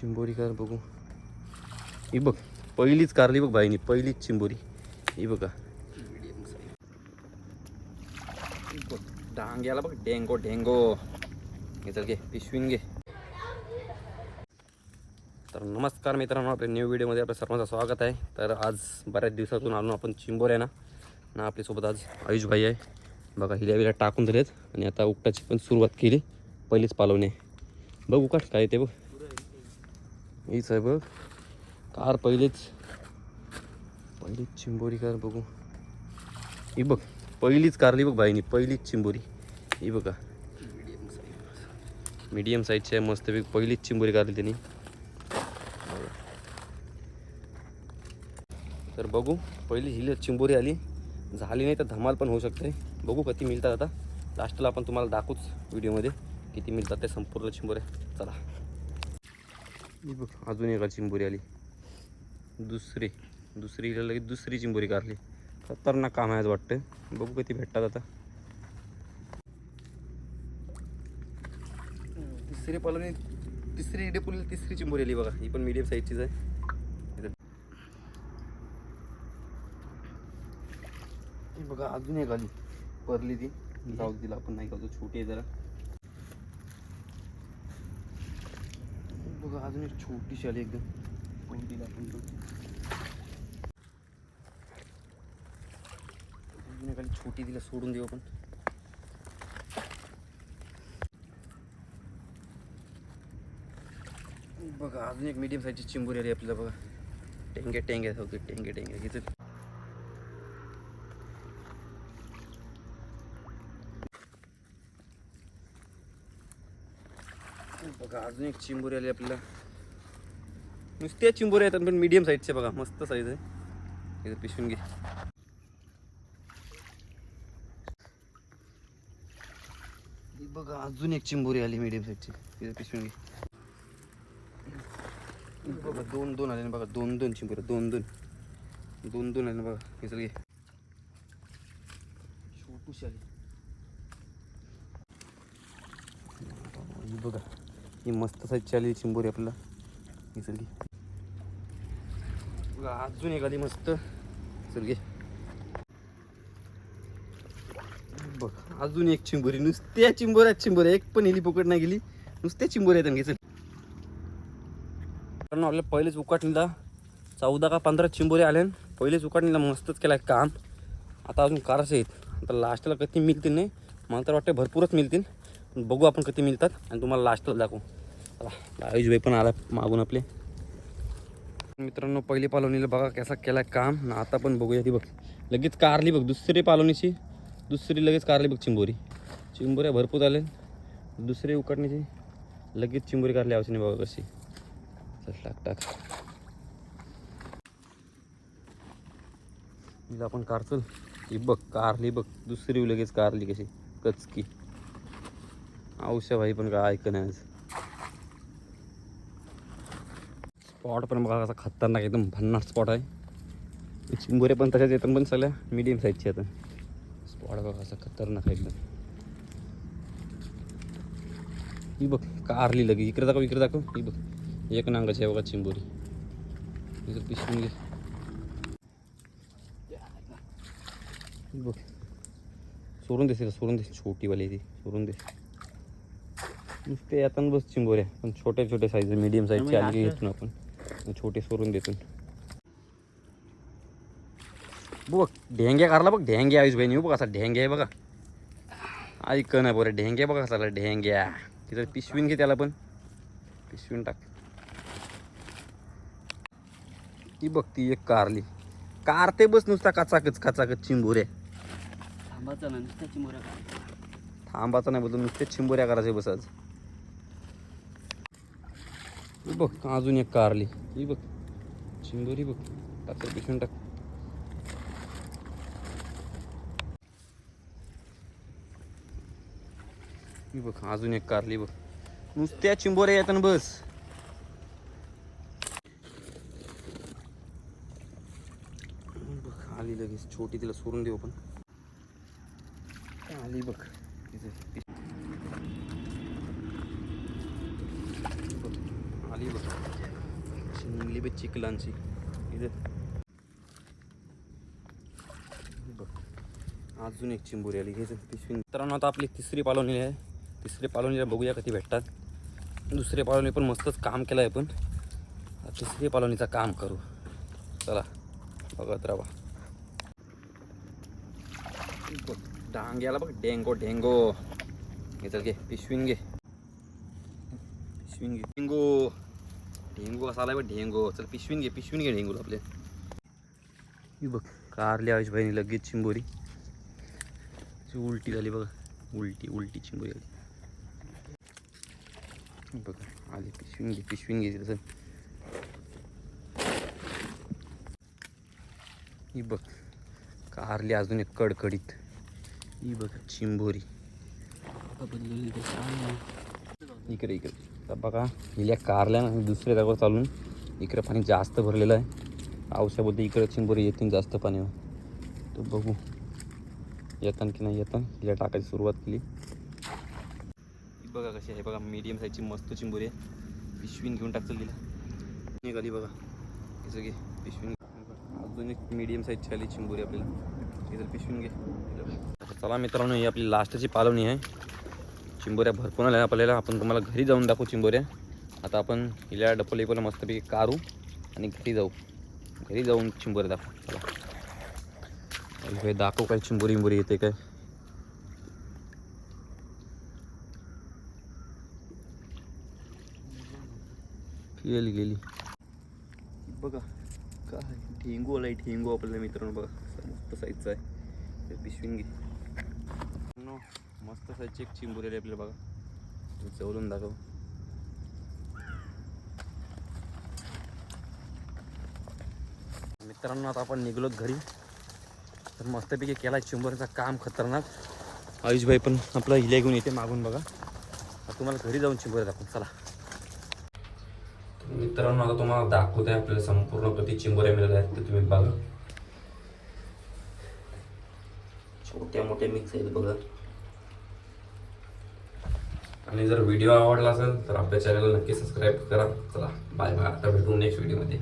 चिंबोरी car बघू. ही बघ पहिलीच कारली बघ बाईनी, पहिलीच चिंबोरी ही बघा. डांग्याला बघ, डेंगो डेंगो. हे चल घे पिशवीन घे. तर नमस्कार मित्रांनो, आपल्या न्यू व्हिडिओमध्ये आपल्या सर्वांचं स्वागत आहे. तर आज बऱ्याच दिवसातून आलो आपण चिंबोऱ्या ना आपल्यासोबत आज आयुष भाई आहे बघा. हिल्या टाकून दिलेत आणि आता उकटाची पण सुरुवात केली. पहिलीच पालवणे बघ उकाट काय ते बघ. हीच आहे बघ कार, पहिलीच चिंबोरी कार बघू. ही बघ पहिलीच कारली बघ बाईनी, पहिलीच चिंबोरी ही बघा. मीडियम साईजची आहे मस्तपैकी, पहिलीच चिंबोरी कारली त्यांनी. तर बघू पहिली हिल चिंबोरी आली, झाली नाही तर धमाल पण होऊ शकते. बघू किती मिळतात. आता लास्टला आपण तुम्हाला दाखवूच व्हिडिओमध्ये किती मिळतात ते संपूर्ण चिंबोऱ्या. चला ही बघ अजून एका चिंबोरी आली, दुसरी लगेच दुसरी चिंबोरी कारली. खतरनाक काम आहे आज वाटतं. बघू किती भेटतात आता. तिसरी पालवणी, तिसरी डेपुली, तिसरी चिंबोरी आली बघा. ही पण मीडियम साईजचीच आहे. बघा अजून एक आली परली, ती जाऊ दिला आपण नाही का, तो छोटी आहे जरा. बघा अजून एक छोटीशी आली एकदम, पण दिला आपण तो. अजून एक आली छोटी, तिला सोडून देऊ आपण. बघा अजून एक मीडियम साईजची चिंबोरी आली आपल्याला बघा. टेंगे होते, टेंगे घेते. बघा अजून एक चिंबोरी आली आपल्याला. नुसत्या चिंबोऱ्या येतात पण मीडियम साईजच्या बघा, मस्त साईज आहे. इथं पिशवून घे. बघा अजून एक चिंबोरी आली मीडियम साईजची, इथं पिशवून घे. बघा दोन आले ना बघा, दोन चिंबोऱ्या, दोन आले ना बघा. हे सगळे छोटूशी आली. ही बघा ही मस्त साईजची आली चिंबोरी आपल्याला. ही सगळी बघा अजून एक आली मस्त. चल बघ अजून एक चिंबोरी. नुसत्या चिंबोऱ्या एक पण हिली पकड नाही गेली, नुसत्या चिंबोऱ्या आहेत. घ्यायचं कारण आपल्याला पहिलेच उकाटणीला 14 का 15 चिंबोऱ्या आल्या. पहिलेच उकाटणीला मस्तच केला काम. आता अजून कारच आहेत. आता लास्टला किती मिळतील नाही, मला तर वाटतं भरपूरच मिळतील. बघू आपण किती मिळतात आणि तुम्हाला लास्टला दाखवू. चला आयुष भाई पण आला मागून आपले. मित्रांनो पहिली पालवणीला बघा कसा केला काम. आता पण बघूया. ती बघ लगेच कारली बघ, दुसरी पालवणीची दुसरी लगेच कारली बघ चिंबोरी. चिंबोऱ्या भरपूर आले. दुसरी उकडण्याची लगेच चिंबोरी कारली आवश्यक नाही बघा कशी. चल टाक हिला आपण कार. चल ही बघ कारली बघ, दुसरी लगेच कारली कशी कचकी. औषध भाई पण काय ऐक नाही आज. स्पॉट पण बघा कसा खतरनाक एकदम भन्नाट स्पॉट आहे. चिंबोरे पण तशाच येतात पण सगळ्या मीडियम साईजचे आता. स्पॉट बघा कसा खतरनाक आहे एकदम. ही बघ कारली लगे, इकडे दाखव. ही बघ एक नांगाची आहे बघा चिंबोरी. इकडे पिशवून घे. बघ सोडून दे छोटीवाली ती सोडून दे. नुसते आता बस चिंबोऱ्या पण छोटे साईज, मीडियम साईजचे आली घेतो आपण. छोटे सोडून देतो. बघ ढेंग्या कारला बघ, ढेंग्या आयुष बहिणी बघ असा ढेंग्या आहे बघा. ऐक नाही बरं, ढेंग्या बघा कसा ढेंग्या. तिथं पिशवीन घे, त्याला पण पिशवीन टाक. ती बघ ती एक कारली कार ते बस नुसता काचाकच चिंबोऱ्या. थांबाचा नाही बोलतो, नुसते चिंबोऱ्या करायचे बस आज. बघ अजून एक कारली. ही बघ चिंबोरी बघ, टाक पिशवून टाक. ही बघ अजून एक कारली बघ, नुसत्या चिंबोऱ्या येतात बस. बघ आली लगेच छोटी, तिला सोडून देऊ आपण. आली बघ आली बघ. निघली बी चिखलांची इथे बघ. अजून एक चिंबोरी आली घ्यायचं पिशवी. मित्रांनो आता आपली तिसरी पालवणी आहे. तिसरी पालवणीला बघूया कधी भेटतात. दुसरी पालवणी पण मस्तच काम केलं आहे, पण तिसरी पालवणीचं काम करू. चला बघत राहा. बघ डांग याला बघ, डेंगो डेंगो. हे चल घे पिशवीन घे, पिशवीन घे. डेंगो डेंगू असा आलाय बघ ढेंगो. चल पिशवीन घे ढेंगूला आपल्या. ही बघ कारली आयुष भाईनी लगेच चिंबोरी. उलटी झाली बघा, उलटी चिंबोरी आली बघ. आली पिशवीन घे तसं. ही बघ कारली अजून एक कडकडीत. ही बघ चिंबोरी. इकडे तर बघा हिल्या कारल्या ना दुसऱ्या जागेवर चालून इकडे पाणी जास्त भरलेलं आहे. औषध बोलते इकडे चिंबोरी येतील जास्त पाण्यावर. तर बघू येतात की नाही येतात. हिला टाकायची सुरुवात केली. बघा कशी आहे बघा, मीडियम साईजची मस्त चिंबोरी आहे. पिशवीन घेऊन टाकतील तिला. निघाली बघा तिचं घे पिशवीन. अजून एक मीडियम साईजची आली चिंबोरी आपल्याला. इथं पिशवीन घे. चला मित्रांनो ही आपली लास्टची पालवणी आहे. चिंबोऱ्या भरपूर आल्या आपल्याला. आपण तुम्हाला घरी जाऊन दाखवू चिंबोऱ्या. आता आपण हिला डपल मस्तपैकी काढू आणि घरी जाऊन चिंबोऱ्या दाखवू. चला हे दाखवू काय चिंबोरी येते काय. गेली बघा काय ढेंगू आलाय. ढेंगू आपल्याला मित्रांनो बघा मस्त साईजचा आहे. पिशवीन घे. मस्त साईजची एक चिंबोरी आली आपल्याला बघा. जवळून दाखव. मित्रांनो आता आपण निघलोत घरी. तर मस्तपैकी केला चिंबोरीचा काम खतरनाक. आयुषभाई पण आपला हिला घेऊन येते मागून बघा. आता तुम्हाला घरी जाऊन चिंबोरी दाखवू. चला मित्रांनो आता तुम्हाला दाखवते आपल्याला संपूर्ण किती चिंबोऱ्या मिळाल्या आहेत ते तुम्ही बघा. छोट्या मोठ्या मिक्स आहेत बघा. आणि जर व्हिडिओ आवडला असेल तर आपल्या चॅनलला नक्की सबस्क्राईब करा. चला बाय बाय. आता भेटू नेक्स्ट व्हिडिओमध्ये.